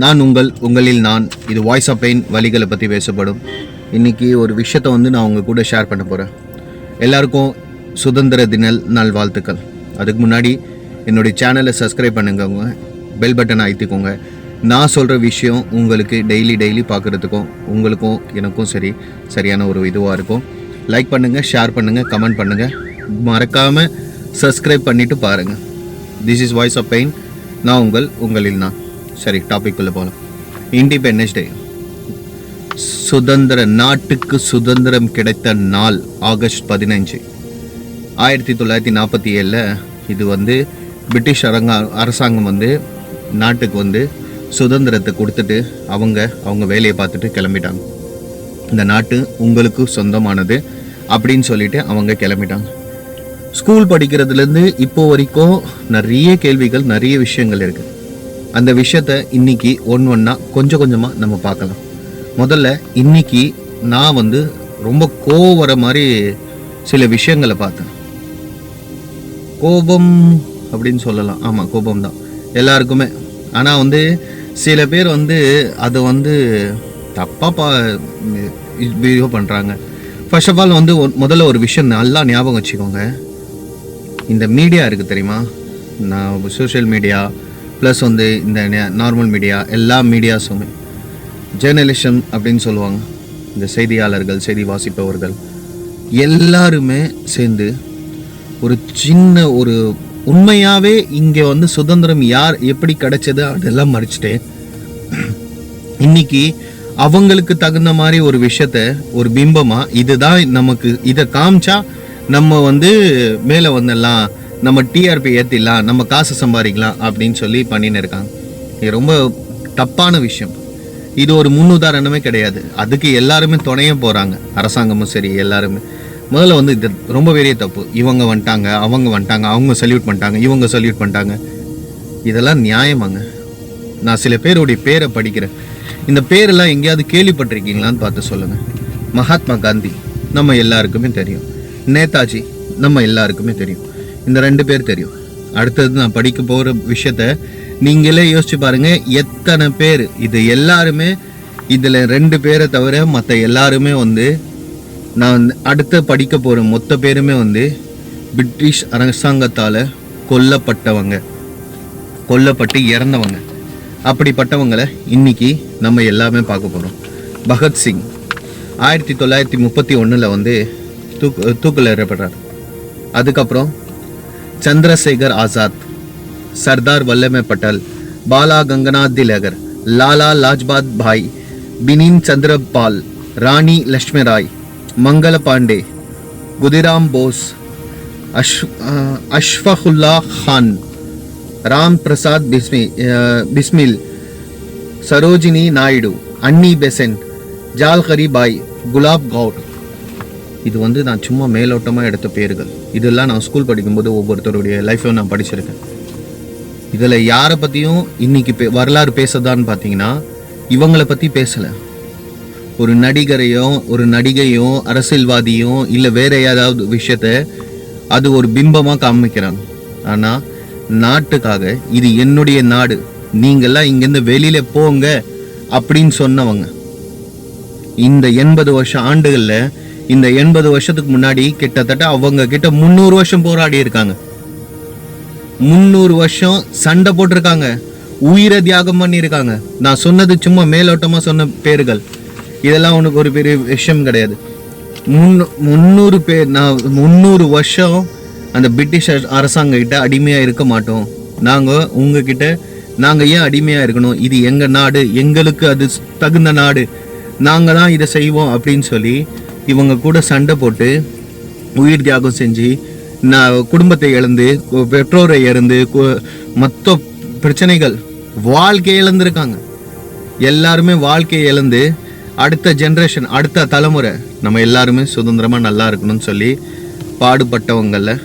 நான் உங்களில் நான். இது வாய்ஸ் ஆஃப் பெயின், வலிகளை பற்றி பேசப்படும். இன்றைக்கி ஒரு விஷயத்தை நான் உங்கள் கூட ஷேர் பண்ண போகிறேன். எல்லாருக்கும் சுதந்திர தின நல்வாழ்த்துக்கள். அதுக்கு முன்னாடி என்னுடைய சேனலை சப்ஸ்கிரைப் பண்ணுங்கங்க, பெல் பட்டனை அழுத்திக்கோங்க. நான் சொல்கிற விஷயம் உங்களுக்கு டெய்லி பார்க்குறதுக்கும் உங்களுக்கும் எனக்கும் சரியான ஒரு இதுவாக இருக்கும். லைக் பண்ணுங்கள், ஷேர் பண்ணுங்கள், கமெண்ட் பண்ணுங்கள், மறக்காமல் சப்ஸ்கிரைப் பண்ணிவிட்டு பாருங்கள். This is voice of pain. நான் உங்களில் நான். சரி, டாபிக்குள்ளே போகலாம். இண்டிபெண்டன்ஸ் டே, நாட்டுக்கு சுதந்திரம் கிடைத்த நாள் ஆகஸ்ட் 15, 1947. இது பிரிட்டிஷ் அரசாங்கம் நாட்டுக்கு சுதந்திரத்தை கொடுத்துட்டு அவங்க வேலையை பார்த்துட்டு கிளம்பிட்டாங்க. இந்த நாட்டு உங்களுக்கு சொந்தமானது அப்படின்னு சொல்லிட்டு அவங்க கிளம்பிட்டாங்க. ஸ்கூல் படிக்கிறதுலேருந்து இப்போ வரைக்கும் நிறைய கேள்விகள், நிறைய விஷயங்கள் இருக்குது. அந்த விஷயத்த இன்னைக்கு ஒன்றா கொஞ்சமாக நம்ம பார்க்கலாம். முதல்ல இன்னைக்கு நான் ரொம்ப கோவர மாதிரி சில விஷயங்களை பார்த்தேன். கோபம் அப்படின்னு சொல்லலாம். ஆமாம், கோபம் தான் எல்லாருக்குமே. ஆனால் சில பேர் அதை தப்பாக பிஹேவ் பண்ணுறாங்க. ஃபர்ஸ்ட் ஆஃப் ஆல் முதல்ல ஒரு விஷயம் நல்லா ஞாபகம் வச்சுக்கோங்க. இந்த மீடியா இருக்குது தெரியுமா, நான் சோஷியல் மீடியா ப்ளஸ் இந்த நார்மல் மீடியா, எல்லா மீடியாஸுமே ஜேர்னலிசம் அப்படின்னு சொல்லுவாங்க. இந்த செய்தியாளர்கள், செய்தி வாசிப்பவர்கள் எல்லாருமே சேர்ந்து ஒரு சின்ன ஒரு உண்மையாகவே இங்கே சுதந்திரம் யார் எப்படி கிடைச்சது அதெல்லாம் மறைச்சிட்டு இன்னைக்கு அவங்களுக்கு தகுந்த மாதிரி ஒரு விஷயத்த, ஒரு பிம்பமாக இதுதான் நமக்கு, இதை காமிச்சா நம்ம மேலே வந்துடலாம், நம்ம டிஆர்பி ஏற்றிடலாம், நம்ம காசு சம்பாதிக்கலாம் அப்படின்னு சொல்லி பண்ணின்னு இருக்காங்க. இது ரொம்ப தப்பான விஷயம். இது ஒரு முன்னுதாரணமே கிடையாது. அதுக்கு எல்லாருமே துணையும் போகிறாங்க, அரசாங்கமும் சரி எல்லாருமே. முதல்ல இது ரொம்ப பெரிய தப்பு. இவங்க வந்துட்டாங்க, அவங்க சல்யூட் பண்ணிட்டாங்க, இவங்க சல்யூட் பண்ணிட்டாங்க. இதெல்லாம் நியாயமாங்க? நான் சில பேருடைய பேரை படிக்கிறேன். இந்த பேரெல்லாம் எங்கேயாவது கேள்விப்பட்டிருக்கீங்களான்னு பார்த்து சொல்லுங்கள். மகாத்மா காந்தி நம்ம எல்லாருக்குமே தெரியும். நேதாஜி நம்ம எல்லாருக்குமே தெரியும். இந்த 2 பேர் தெரியும். அடுத்தது நான் படிக்க போகிற விஷயத்த நீங்களே யோசிச்சு பாருங்க. எத்தனை பேர் இது எல்லாருமே, இதில் 2 பேரை தவிர மற்ற எல்லாருமே நான் அடுத்த படிக்க போகிற மொத்த பேருமே பிரிட்டிஷ் அரசாங்கத்தால் கொல்லப்பட்டு இறந்தவங்க. அப்படிப்பட்டவங்களை இன்னைக்கு நம்ம எல்லாமே பார்க்க போகிறோம். பகத்சிங் 1931 தூக்கில் ஏறப்படுறார். அதுக்கப்புறம் சந்திரசேகர் ஆசாத், சர்தார் வல்லபாய் பட்டேல், பாலா கங்கநாத் திலகர், லாலா லாஜ்பத் பாய், பினின் சந்திரபால், ராணி லட்சுமி ராய், மங்கள பாண்டே, குதிராம் போஸ், அஷ்ஃபகுல்லா கான், ராம் பிரசாத் பிஸ்மில், சரோஜினி நாயுடு, அன்னி பெசன்ட், ஜால்கரி பாய், குலாப் கவுர். இது நான் சும்மா மேலோட்டமாக எடுத்த பேர்கள். இதெல்லாம் நான் ஸ்கூல் படிக்கும்போது ஒவ்வொருத்தருடைய லைஃப்பையும் நான் படிச்சிருக்கேன். இதில் யாரை பற்றியும் இன்னைக்கு வரலாறு பேசுதான்னு பார்த்தீங்கன்னா இவங்களை பற்றி பேசலை. ஒரு நடிகையும் அரசியல்வாதியும் இல்லை வேற ஏதாவது விஷயத்த அது ஒரு பிம்பமாக காமிக்கிறாங்க. ஆனால் நாட்டுக்காக இது என்னுடைய நாடு, நீங்கள்லாம் இங்கேருந்து வெளியில போங்க அப்படின்னு சொன்னவங்க. இந்த 80 வருஷம் ஆண்டுகளில், இந்த 80 வருஷத்துக்கு முன்னாடி கிட்டத்தட்ட அவங்க கிட்ட 300 வருஷம் போராடி இருக்காங்க. 300 வருஷம் சண்டை போட்டிருக்காங்க, உயிரை தியாகம் பண்ணியிருக்காங்க. நான் சொன்னது சும்மா மேலோட்டமாக சொன்ன பேர்கள். இதெல்லாம் உனக்கு ஒரு பெரிய விஷயம் கிடையாது. 300 பேர், நான் 300 வருஷம் அந்த பிரிட்டிஷ் அரசாங்கம் கிட்ட அடிமையாக இருக்க மாட்டோம். நாங்கள் ஏன் அடிமையாக இருக்கணும்? இது எங்கள் நாடு, எங்களுக்கு அது தகுந்த நாடு, நாங்கள் தான் இதை செய்வோம் அப்படின்னு சொல்லி இவங்க கூட சண்டை போட்டு உயிர் தியாகம் செஞ்சு குடும்பத்தை இழந்து, பெற்றோரை இழந்து, மொத்த பிரச்சனைகள், வாழ்க்கையை இழந்திருக்காங்க. எல்லாருமே வாழ்க்கையை இழந்து அடுத்த ஜென்ரேஷன், அடுத்த தலைமுறை நம்ம எல்லாருமே சுதந்திரமாக நல்லா இருக்கணும்னு சொல்லி பாடுபட்டவங்களில்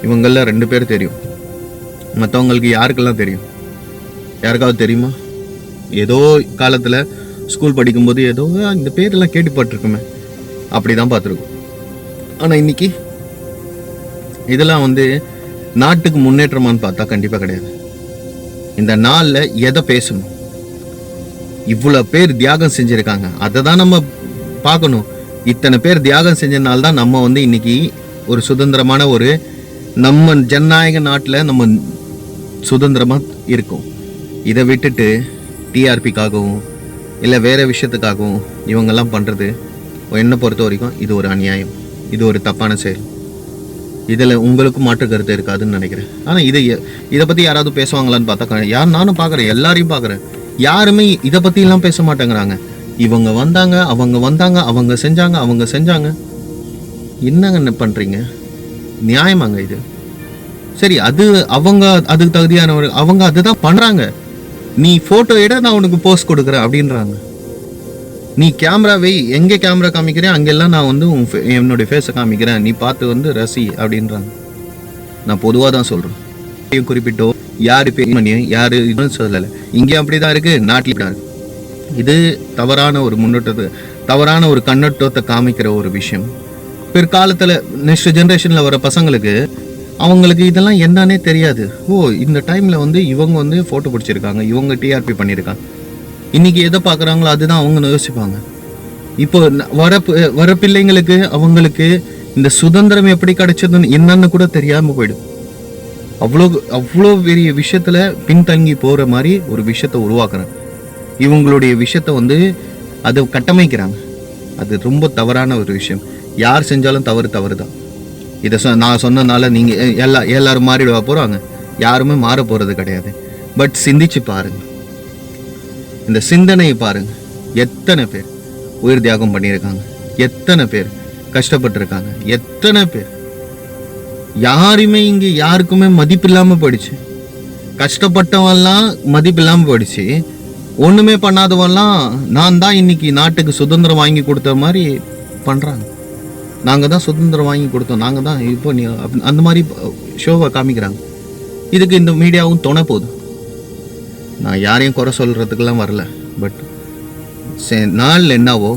இவங்களில் 2 பேர் தெரியும். மற்றவங்களுக்கு யாருக்கெல்லாம் தெரியும்? யாருக்காவது தெரியுமா? ஏதோ காலத்தில் ஸ்கூல் படிக்கும்போது ஏதோ இந்த பேரெல்லாம் கேட்டுப்பட்டிருக்குமே, அப்படி தான் பார்த்துருக்கோம். ஆனால் இன்னைக்கு இதெல்லாம் நாட்டுக்கு முன்னேற்றமானு பார்த்தா கண்டிப்பாக கிடையாது. இந்த நாளில் எதை பேசணும்? இவ்வளோ பேர் தியாகம் செஞ்சுருக்காங்க, அதை தான் நம்ம பார்க்கணும். இத்தனை பேர் தியாகம் செஞ்சனால தான் நம்ம வந்து இன்னைக்கு ஒரு சுதந்திரமான ஒரு நம்ம ஜனநாயக நாட்டில் நம்ம சுதந்திரமாக இருக்கோம். இதை விட்டுட்டு டிஆர்பிக்காகவும் இல்லை வேறு விஷயத்துக்காகவும் இவங்கெல்லாம் பண்ணுறது என்னை பொறுத்த வரைக்கும் இது ஒரு அநியாயம், இது ஒரு தப்பான செயல். இதில் உங்களுக்கும் மாற்று கருத்து இருக்காதுன்னு நினைக்கிறேன். ஆனால் இதை பற்றி யாராவது பேசுவாங்களான்னு பார்த்தா நானும் பார்க்குறேன், எல்லாரையும் பார்க்குறேன், யாருமே இதை பற்றிலாம் பேச மாட்டேங்கிறாங்க. இவங்க வந்தாங்க, அவங்க செஞ்சாங்க. என்னங்க பண்ணுறீங்க? நியாயமாங்க இது? சரி, அது அவங்க அதுக்கு தகுதியானவர், அவங்க அதுதான் பண்ணுறாங்க. நீ ஃபோட்டோ எட, நான் உனக்கு போஸ்ட் கொடுக்குறேன் அப்படின்றாங்க. நீ கேமரா வை, எங்கே கேமரா காமிக்கிறேன் அங்கெல்லாம் நான் வந்து என்னுடைய ஃபேஸை காமிக்கிறேன், நீ பார்த்து வந்து ரசி அப்படின்றாங்க. நான் பொதுவாக தான் சொல்கிறேன், குறிப்பிட்டோ யார் பேர் யார் இதுன்னு சொல்லலை. இங்கேயும் அப்படி தான் இருக்குது, நாட்டில் இப்படி இருக்குது. இது தவறான ஒரு முன்னோட்டத்தை, தவறான ஒரு கண்ணோட்டத்தை காமிக்கிற ஒரு விஷயம். பிற்காலத்தில் நெக்ஸ்ட் ஜென்ரேஷனில் வர பசங்களுக்கு அவங்களுக்கு இதெல்லாம் என்னன்னே தெரியாது. ஓ, இந்த டைமில் வந்து இவங்க வந்து ஃபோட்டோ பிடிச்சிருக்காங்க, இவங்க டிஆர்பி பண்ணியிருக்காங்க, இன்றைக்கி எதை பார்க்குறாங்களோ அதுதான் அவங்க யோசிப்பாங்க. இப்போ வர பிள்ளைங்களுக்கு அவங்களுக்கு இந்த சுதந்திரம் எப்படி கிடைச்சதுன்னு என்னன்னு கூட தெரியாமல் போயிடும். அவ்வளோ பெரிய விஷயத்தில் பின்தங்கி போகிற மாதிரி ஒரு விஷயத்தை உருவாக்குறாங்க. இவங்களுடைய விஷயத்தை வந்து அதை கட்டமைக்கிறாங்க. அது ரொம்ப தவறான ஒரு விஷயம். யார் செஞ்சாலும் தவறு தான். இதை நான் சொன்னனால நீங்கள் எல்லாரும் மாறிடுவா போகிறாங்க? யாருமே மாற போகிறது கிடையாது. பட் சிந்திச்சு பாருங்கள், இந்த சிந்தனையை பாருங்கள். எத்தனை பேர் உயிர் தியாகம் பண்ணியிருக்காங்க, எத்தனை பேர் கஷ்டப்பட்டுருக்காங்க, எத்தனை பேர் யாருமே இங்கே யாருக்குமே மதிப்பு இல்லாமல் போயிடுச்சு. கஷ்டப்பட்டவெல்லாம் மதிப்பு இல்லாமல் போயிடுச்சு. ஒன்றுமே பண்ணாதவெல்லாம் நான் தான் இன்னைக்கு நாட்டுக்கு சுதந்திரம் வாங்கி கொடுத்த மாதிரி பண்ணுறாங்க. நாங்கள் தான் சுதந்திரம் வாங்கி கொடுத்தோம், நாங்கள் தான் இப்போ நீ அந்த மாதிரி ஷோவை காமிக்கிறாங்க. இதுக்கு இந்த மீடியாவும் துணை போகுது. நான் யாரையும் குறை சொல்கிறதுக்கெல்லாம் வரல. பட் நாள் என்னவோ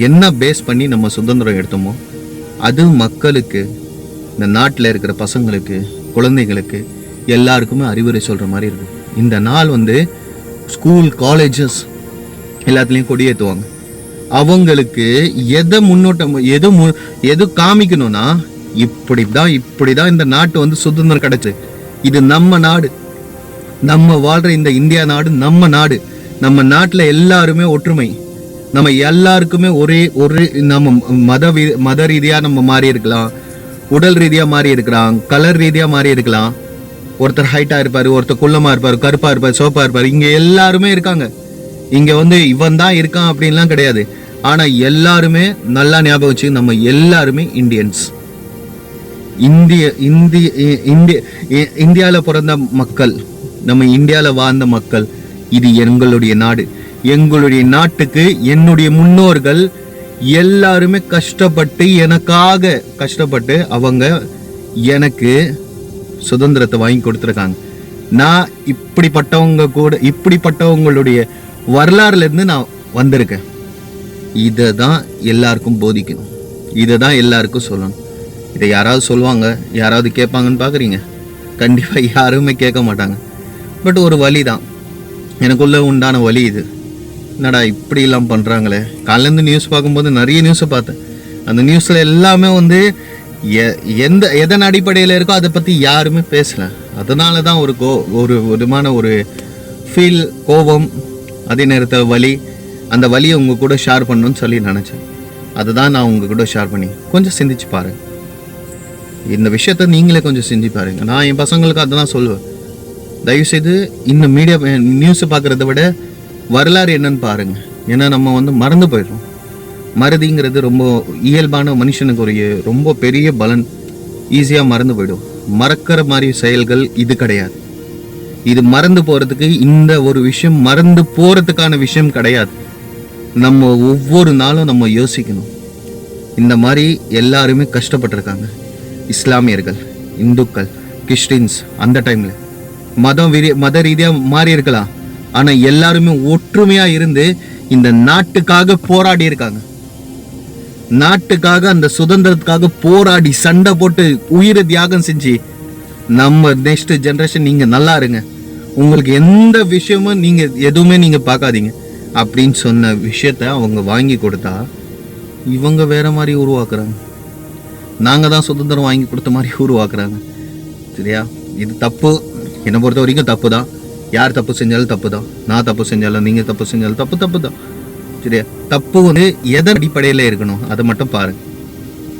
என்ன பேஸ் பண்ணி நம்ம சுதந்திரம் எடுத்தோமோ அது மக்களுக்கு, இந்த நாட்டில் இருக்கிற பசங்களுக்கு, குழந்தைங்களுக்கு எல்லாருக்குமே அறிவுரை சொல்கிற மாதிரி இருக்கும். இந்த நாள் வந்து ஸ்கூல், காலேஜஸ் எல்லாத்துலேயும் கொடியேற்றுவாங்க. அவங்களுக்கு எதை முன்னோட்டம் எது காமிக்கணும்னா இப்படி தான் இந்த நாட்டு வந்து சுதந்திரம் கிடைச்சு. இது நம்ம நாடு, நம்ம வாழ்கிற இந்த இந்தியா நாடு நம்ம நாடு. நம்ம நாட்டில் எல்லாருமே ஒற்றுமை. நம்ம எல்லாருக்குமே ஒரு நம்ம மத ரீதியாக நம்ம மாறி இருக்கலாம், உடல் ரீதியாக மாறி இருக்கலாம், கலர் ரீதியாக மாறி இருக்கலாம். ஒருத்தர் ஹைட்டாக இருப்பார், ஒருத்தர் குள்ளமாக இருப்பார், கருப்பாக இருப்பார், சோப்பாக இருப்பார். இங்கே எல்லாருமே இருக்காங்க. இங்கே வந்து இவன் தான் இருக்கான் அப்படின்லாம் கிடையாது. ஆனால் எல்லாருமே நல்லா ஞாபகம் வச்சு, நம்ம எல்லாருமே இந்தியன்ஸ். இந்தியாவில் பிறந்த மக்கள், நம்ம இந்தியாவில் வாழ்ந்த மக்கள். இது எங்களுடைய நாடு. எங்களுடைய நாட்டுக்கு என்னுடைய முன்னோர்கள் எல்லாருமே எனக்காக கஷ்டப்பட்டு அவங்க எனக்கு சுதந்திரத்தை வாங்கி கொடுத்துருக்காங்க. நான் இப்படிப்பட்டவங்களுடைய வரலாறுலேருந்து நான் வந்திருக்கேன். இதை தான் எல்லாருக்கும் போதிக்கணும், இதை தான் எல்லாருக்கும் சொல்லணும். இதை யாராவது சொல்லுவாங்க, யாராவது கேட்பாங்கன்னு பார்க்குறீங்க? கண்டிப்பாக யாருமே கேட்க மாட்டாங்க. பட் ஒரு வலி தான், எனக்குள்ளே உண்டான வலி இது. என்னடா இப்படிலாம் பண்ணுறாங்களே. காலையிலேருந்து நியூஸ் பார்க்கும்போது நிறைய நியூஸை பார்த்தேன். அந்த நியூஸில் எல்லாமே வந்து எதன் அடிப்படையில் இருக்கோ அதை பற்றி யாருமே பேசலை. அதனால தான் ஒரு விதமான ஒரு ஃபீல், கோபம், அதே நேரத்தில் வலி. அந்த வலியை உங்கள் கூட ஷேர் பண்ணணும்னு சொல்லி நினச்சேன். அதுதான் நான் உங்கள் கூட ஷேர் பண்ணி கொஞ்சம் சிந்திச்சு பாருங்கள். இந்த விஷயத்த நீங்களே கொஞ்சம் செஞ்சு பாருங்க. நான் என் பசங்களுக்கு அதுதான் சொல்லுவேன், தயவுசெய்து இன்னும் மீடியா நியூஸை பார்க்குறத விட வரலாறு என்னன்னு பாருங்கள். ஏன்னா நம்ம வந்து மறந்து போயிடுறோம். மறதிங்கிறது ரொம்ப இயல்பான மனுஷனுக்கு ஒரு ரொம்ப பெரிய பலன். ஈஸியாக மறந்து போயிடும். மறக்கிற மாதிரி செயல்கள் இது கிடையாது. இது மறந்து போகிறதுக்கு இந்த ஒரு விஷயம் மறந்து போகிறதுக்கான விஷயம் கிடையாது. நம்ம ஒவ்வொரு நாளும் நம்ம யோசிக்கணும். இந்த மாதிரி எல்லாருமே கஷ்டப்பட்டிருக்காங்க. இஸ்லாமியர்கள், இந்துக்கள், கிறிஸ்டின்ஸ் அந்த டைமில் மத ரீதியாக மாறி இருக்கலாம். ஆனால் எல்லாருமே ஒற்றுமையாக இருந்து இந்த நாட்டுக்காக போராடி இருக்காங்க. நாட்டுக்காக, அந்த சுதந்திரத்துக்காக போராடி சண்டை போட்டு உயிரை தியாகம் செஞ்சு நம்ம நெக்ஸ்ட் ஜென்ரேஷன் நீங்கள் நல்லா இருங்க. உங்களுக்கு எந்த விஷயமும் நீங்க எதுவுமே நீங்க பார்க்காதீங்க அப்படின்னு சொன்ன விஷயத்த அவங்க வாங்கி கொடுத்தா இவங்க வேற மாதிரி உருவாக்குறாங்க. நாங்க தான் சுதந்திரம் வாங்கி கொடுத்த மாதிரி உருவாக்குறாங்க. சரியா? இது தப்பு. என்னை பொறுத்த வரைக்கும் தப்பு தான். யார் தப்பு செஞ்சாலும் தப்பு தான். நான் தப்பு செஞ்சாலும் நீங்க தப்பு செஞ்சாலும் தப்பு தான். சரியா? தப்பு வந்து எதன் அடிப்படையில் இருக்கணும் அதை மட்டும் பாருங்க.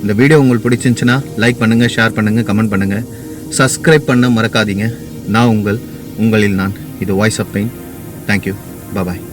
இந்த வீடியோ உங்களுக்கு பிடிச்சிருந்துச்சுன்னா லைக் பண்ணுங்க, ஷேர் பண்ணுங்க, கமெண்ட் பண்ணுங்க, சப்ஸ்கிரைப் பண்ண மறக்காதீங்க. நான் உங்களில் நான். இது voice of pain. Thank you. Bye.